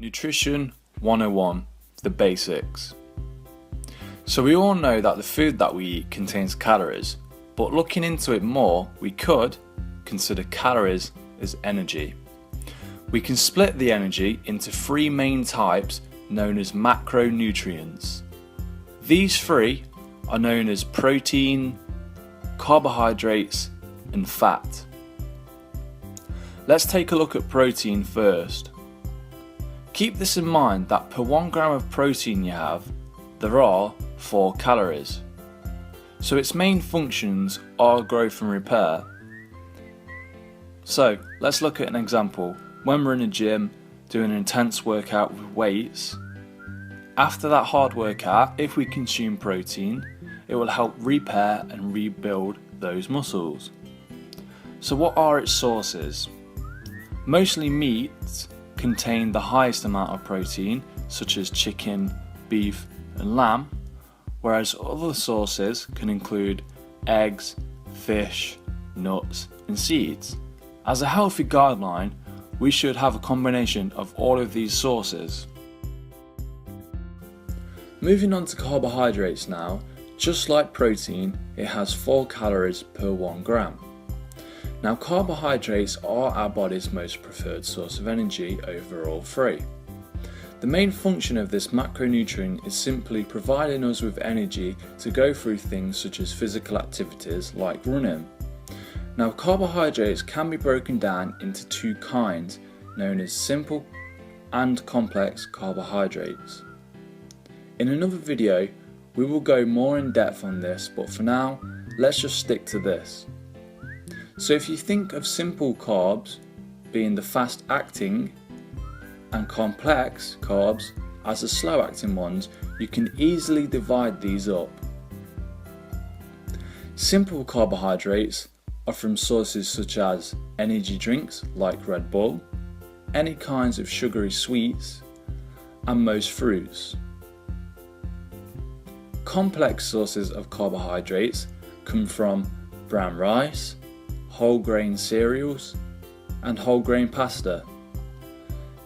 Nutrition 101, the basics. So we all know that the food that we eat contains calories, but looking into it more, we could consider calories as energy. We can split the energy into three main types known as macronutrients. These three are known as protein, carbohydrates, and fat. Let's take a look at protein first. Keep this in mind that per 1 gram of protein you have, there are 4 calories. So its main functions are growth and repair. So let's look at an example. When we're in a gym doing an intense workout with weights, after that hard workout, if we consume protein, it will help repair and rebuild those muscles. So what are its sources? Mostly meats contain the highest amount of protein, such as chicken, beef and lamb, whereas other sources can include eggs, fish, nuts and seeds. As a healthy guideline, we should have a combination of all of these sources. Moving on to carbohydrates now, just like protein, it has 4 calories per 1 gram. Now carbohydrates are our body's most preferred source of energy over all three. The main function of this macronutrient is simply providing us with energy to go through things such as physical activities like running. Now carbohydrates can be broken down into two kinds, known as simple and complex carbohydrates. In another video we will go more in depth on this, but for now let's just stick to this. So if you think of simple carbs being the fast acting and complex carbs as the slow acting ones, you can easily divide these up. Simple carbohydrates are from sources such as energy drinks like Red Bull, any kinds of sugary sweets, and most fruits. Complex sources of carbohydrates come from brown rice, whole grain cereals, and whole grain pasta.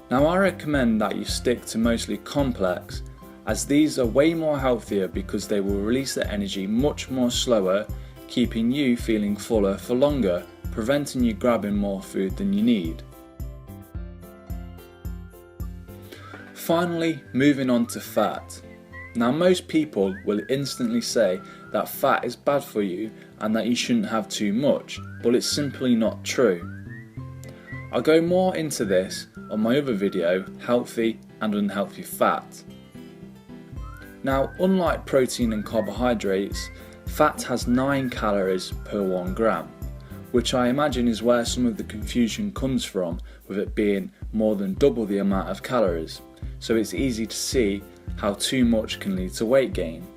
Now I recommend that you stick to mostly complex, as these are way more healthier because they will release the energy much more slower, keeping you feeling fuller for longer, preventing you grabbing more food than you need. Finally, moving on to fat. Now most people will instantly say that fat is bad for you and that you shouldn't have too much, but it's simply not true. I'll go more into this on my other video, Healthy and Unhealthy Fat. Now unlike protein and carbohydrates, fat has 9 calories per 1 gram, which I imagine is where some of the confusion comes from, with it being more than double the amount of calories. So it's easy to see how too much can lead to weight gain.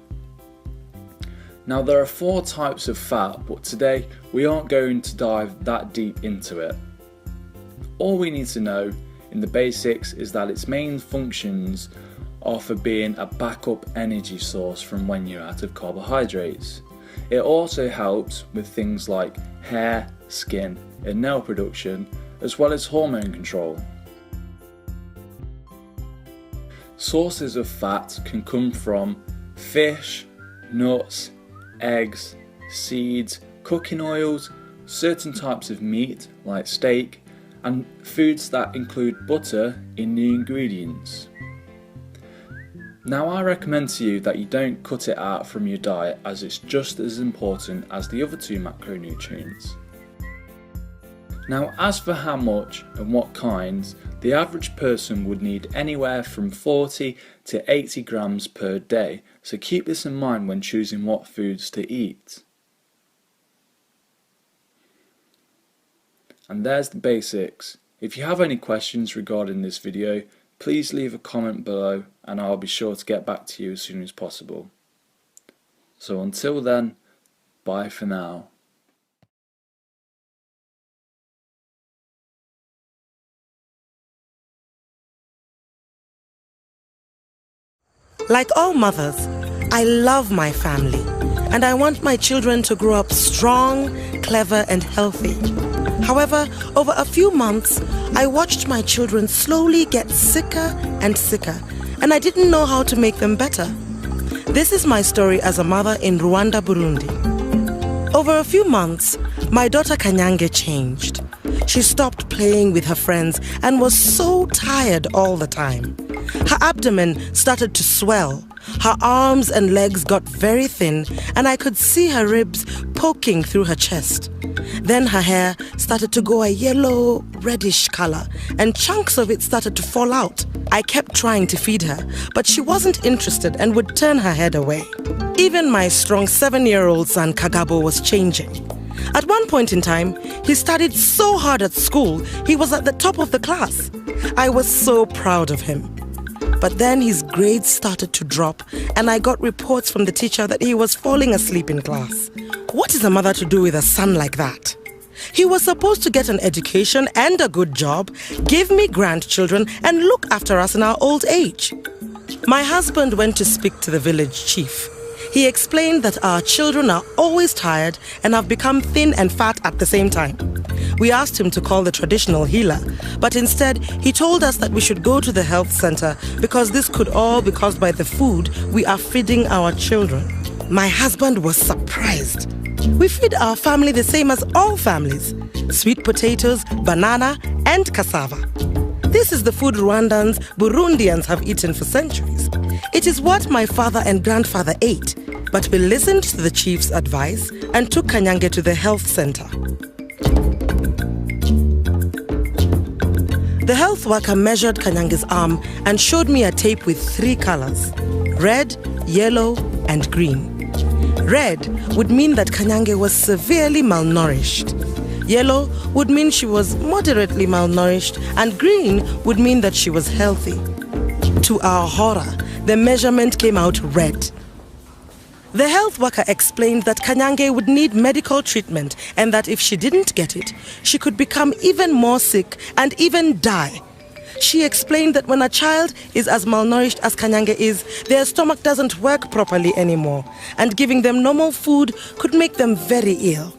Now there are 4 types of fat, but today we aren't going to dive that deep into it. All we need to know in the basics is that its main functions are for being a backup energy source from when you're out of carbohydrates. It also helps with things like hair, skin and nail production, as well as hormone control. Sources of fat can come from fish, nuts, eggs, seeds, cooking oils, certain types of meat like steak, and foods that include butter in the ingredients. Now I recommend to you that you don't cut it out from your diet, as it's just as important as the other 2 macronutrients. Now as for how much and what kinds, the average person would need anywhere from 40 to 80 grams per day, so keep this in mind when choosing what foods to eat. And there's the basics. If you have any questions regarding this video, please leave a comment below and I'll be sure to get back to you as soon as possible. So until then, bye for now. Like all mothers, I love my family, and I want my children to grow up strong, clever, and healthy. However, over a few months, I watched my children slowly get sicker and sicker, and I didn't know how to make them better. This is my story as a mother in Rwanda, Burundi. Over a few months, my daughter Kanyange changed. She stopped playing with her friends and was so tired all the time. Her abdomen started to swell. Her arms and legs got very thin, and I could see her ribs poking through her chest. Then her hair started to go a yellow, reddish color, and chunks of it started to fall out. I kept trying to feed her, but she wasn't interested and would turn her head away. Even my strong 7-year-old son Kagabo was changing. At one point in time, he studied so hard at school, he was at the top of the class. I was so proud of him. But then his grades started to drop, and I got reports from the teacher that he was falling asleep in class. What is a mother to do with a son like that? He was supposed to get an education and a good job, give me grandchildren, and look after us in our old age. My husband went to speak to the village chief. He explained that our children are always tired and have become thin and fat at the same time. We asked him to call the traditional healer, but instead he told us that we should go to the health center because this could all be caused by the food we are feeding our children. My husband was surprised. We feed our family the same as all families: sweet potatoes, banana, and cassava. This is the food Rwandans, Burundians have eaten for centuries. It is what my father and grandfather ate, but we listened to the chief's advice and took Kanyange to the health center. The health worker measured Kanyange's arm and showed me a tape with 3 colors: red, yellow, and green. Red would mean that Kanyange was severely malnourished. Yellow would mean she was moderately malnourished, and green would mean that she was healthy. To our horror, the measurement came out red. The health worker explained that Kanyange would need medical treatment and that if she didn't get it, she could become even more sick and even die. She explained that when a child is as malnourished as Kanyange is, their stomach doesn't work properly anymore, and giving them normal food could make them very ill.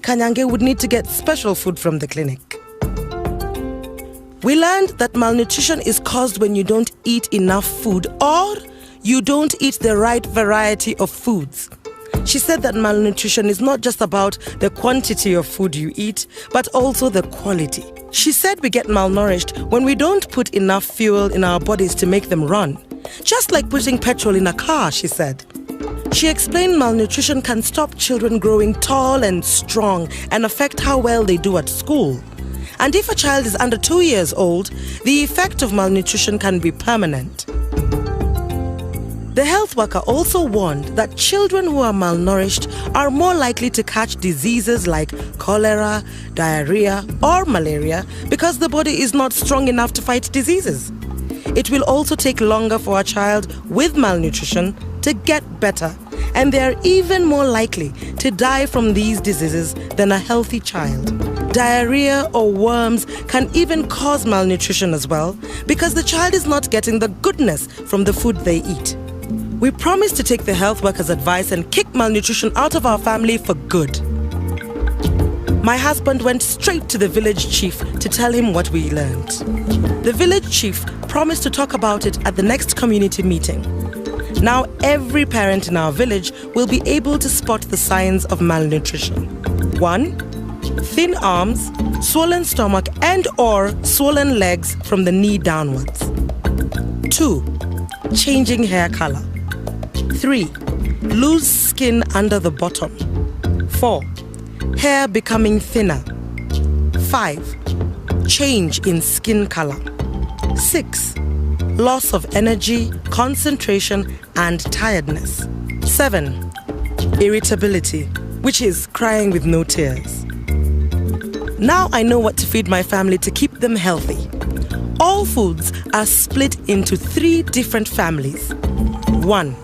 Kanyange would need to get special food from the clinic. We learned that malnutrition is caused when you don't eat enough food or you don't eat the right variety of foods. She said that malnutrition is not just about the quantity of food you eat, but also the quality. She said we get malnourished when we don't put enough fuel in our bodies to make them run. Just like putting petrol in a car, she said. She explained malnutrition can stop children growing tall and strong and affect how well they do at school. And if a child is under 2 years old, the effect of malnutrition can be permanent. The health worker also warned that children who are malnourished are more likely to catch diseases like cholera, diarrhea, or malaria because the body is not strong enough to fight diseases. It will also take longer for a child with malnutrition to get better, and they are even more likely to die from these diseases than a healthy child. Diarrhea or worms can even cause malnutrition as well because the child is not getting the goodness from the food they eat. We promised to take the health worker's advice and kick malnutrition out of our family for good. My husband went straight to the village chief to tell him what we learned. The village chief promised to talk about it at the next community meeting. Now every parent in our village will be able to spot the signs of malnutrition. 1. Thin arms, swollen stomach and/or swollen legs from the knee downwards. 2. Changing hair color. 3. Loose skin under the bottom. 4. Hair becoming thinner. 5. Change in skin color. 6. Loss of energy, concentration, and tiredness. 7. Irritability, which is crying with no tears. Now I know what to feed my family to keep them healthy. All foods are split into 3 different families. 1.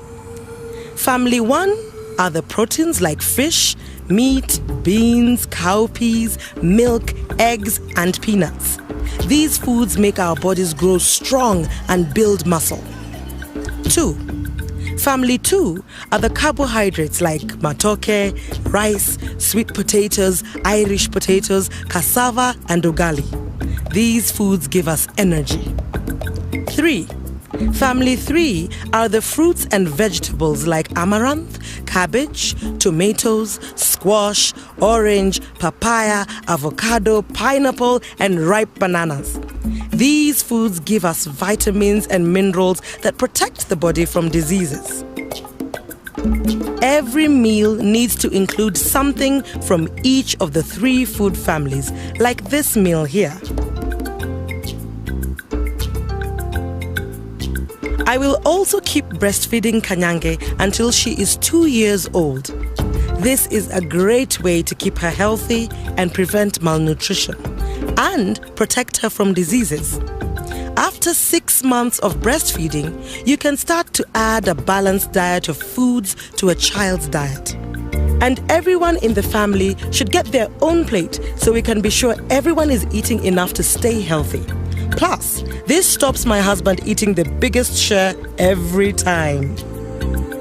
Family 1 are the proteins like fish, meat, beans, cowpeas, milk, eggs, and peanuts. These foods make our bodies grow strong and build muscle. 2. Family 2 are the carbohydrates like matoke, rice, sweet potatoes, Irish potatoes, cassava, and ugali. These foods give us energy. 3. Family 3 are the fruits and vegetables like amaranth, cabbage, tomatoes, squash, orange, papaya, avocado, pineapple, and ripe bananas. These foods give us vitamins and minerals that protect the body from diseases. Every meal needs to include something from each of the 3 food families, like this meal here. I will also keep breastfeeding Kanyange until she is 2 years old. This is a great way to keep her healthy and prevent malnutrition, and protect her from diseases. After 6 months of breastfeeding, you can start to add a balanced diet of foods to a child's diet. And everyone in the family should get their own plate so we can be sure everyone is eating enough to stay healthy. Plus, this stops my husband eating the biggest share every time.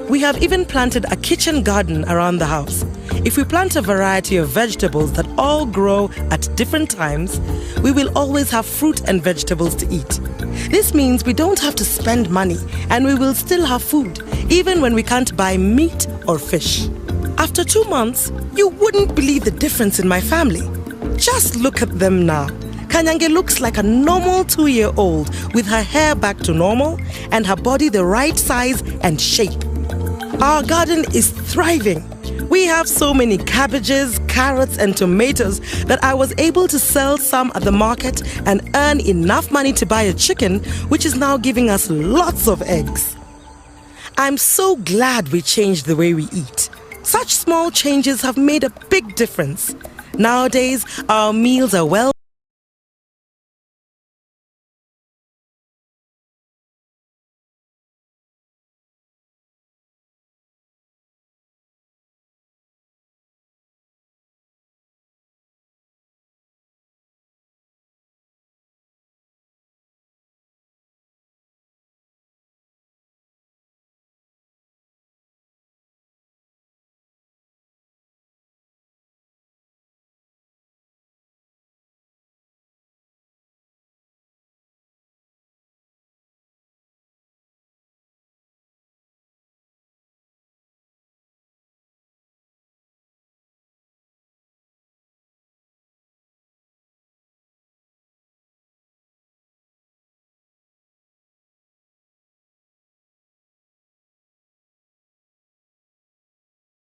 We have even planted a kitchen garden around the house. If we plant a variety of vegetables that all grow at different times, we will always have fruit and vegetables to eat. This means we don't have to spend money and we will still have food, even when we can't buy meat or fish. After 2 months, you wouldn't believe the difference in my family. Just look at them now. Kanyange looks like a normal 2-year-old with her hair back to normal and her body the right size and shape. Our garden is thriving. We have so many cabbages, carrots, and tomatoes that I was able to sell some at the market and earn enough money to buy a chicken, which is now giving us lots of eggs. I'm so glad we changed the way we eat. Such small changes have made a big difference. Nowadays, our meals are well